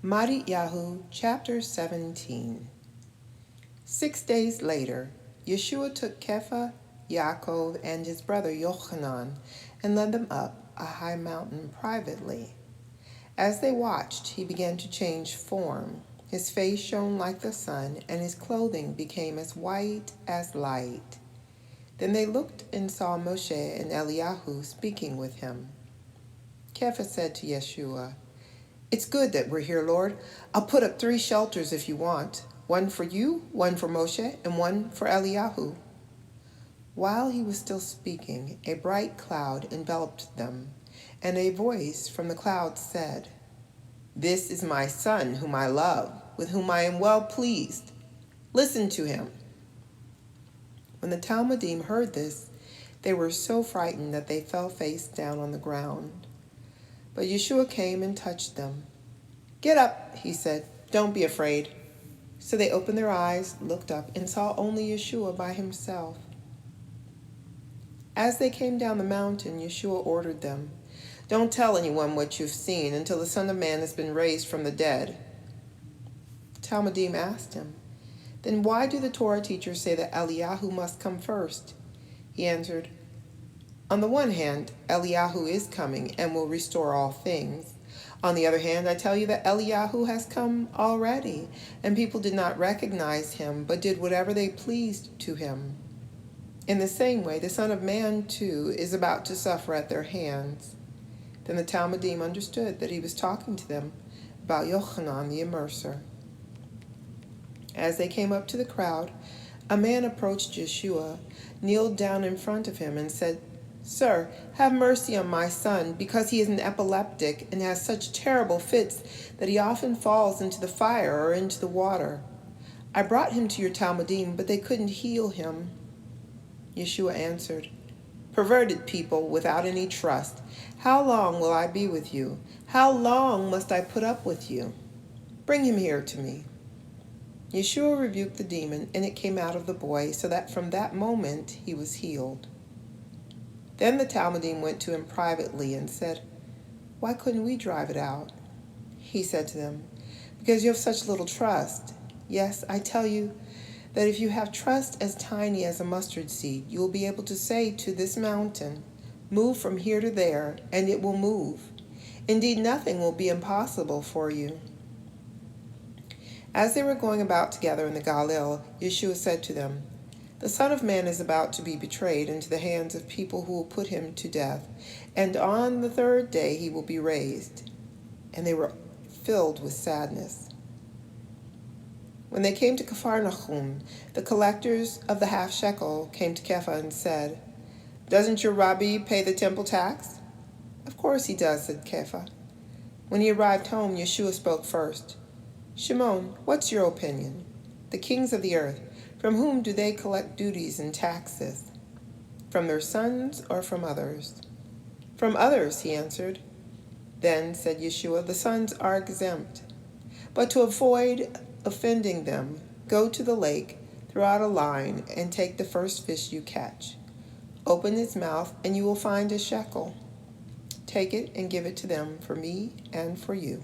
Mattityahu Chapter 17. 6 days later, Yeshua took Kepha, Yaakov, and his brother Yochanan and led them up a high mountain privately. As they watched, he began to change form. His face shone like the sun, and his clothing became as white as light. Then they looked and saw Moshe and Eliyahu speaking with him. Kepha said to Yeshua, "It's good that we're here, Lord. I'll put up 3 shelters if you want. One for you, one for Moshe, and one for Eliyahu." While he was still speaking, a bright cloud enveloped them, and a voice from the cloud said, "This is my son whom I love, with whom I am well pleased. Listen to him." When the Talmudim heard this, they were so frightened that they fell face down on the ground. But Yeshua came and touched them. "Get up," he said. "Don't be afraid." So they opened their eyes, looked up, and saw only Yeshua by himself. As they came down the mountain, Yeshua ordered them, "Don't tell anyone what you've seen until the Son of Man has been raised from the dead." Talmudim asked him, "Then why do the Torah teachers say that Eliyahu must come first?" He answered, "On the one hand, Eliyahu is coming and will restore all things. On the other hand, I tell you that Eliyahu has come already, and people did not recognize him, but did whatever they pleased to him. In the same way, the Son of Man, too, is about to suffer at their hands." Then the Talmudim understood that he was talking to them about Yochanan the Immerser. As they came up to the crowd, a man approached Yeshua, kneeled down in front of him, and said, "Sir, have mercy on my son, because he is an epileptic and has such terrible fits that he often falls into the fire or into the water. I brought him to your Talmudim, but they couldn't heal him." Yeshua answered, "Perverted people without any trust, how long will I be with you? How long must I put up with you? Bring him here to me." Yeshua rebuked the demon, and it came out of the boy, so that from that moment he was healed. Then the Talmudim went to him privately and said, "Why couldn't we drive it out?" He said to them, "Because you have such little trust. Yes, I tell you that if you have trust as tiny as a mustard seed, you will be able to say to this mountain, 'Move from here to there,' and it will move. Indeed, nothing will be impossible for you." As they were going about together in the Galilee, Yeshua said to them, "The Son of Man is about to be betrayed into the hands of people who will put him to death, and on the 3rd day he will be raised." And they were filled with sadness. When they came to Capharnaum, the collectors of the half shekel came to Kepha and said, "Doesn't your Rabbi pay the temple tax?" "Of course he does," said Kepha. When he arrived home, Yeshua spoke first. "Shimon, what's your opinion? The kings of the earth, from whom do they collect duties and taxes? From their sons or from others?" "From others," he answered. "Then," said Yeshua, "the sons are exempt. But to avoid offending them, go to the lake, throw out a line, and take the first fish you catch. Open its mouth, and you will find a shekel. Take it and give it to them for me and for you."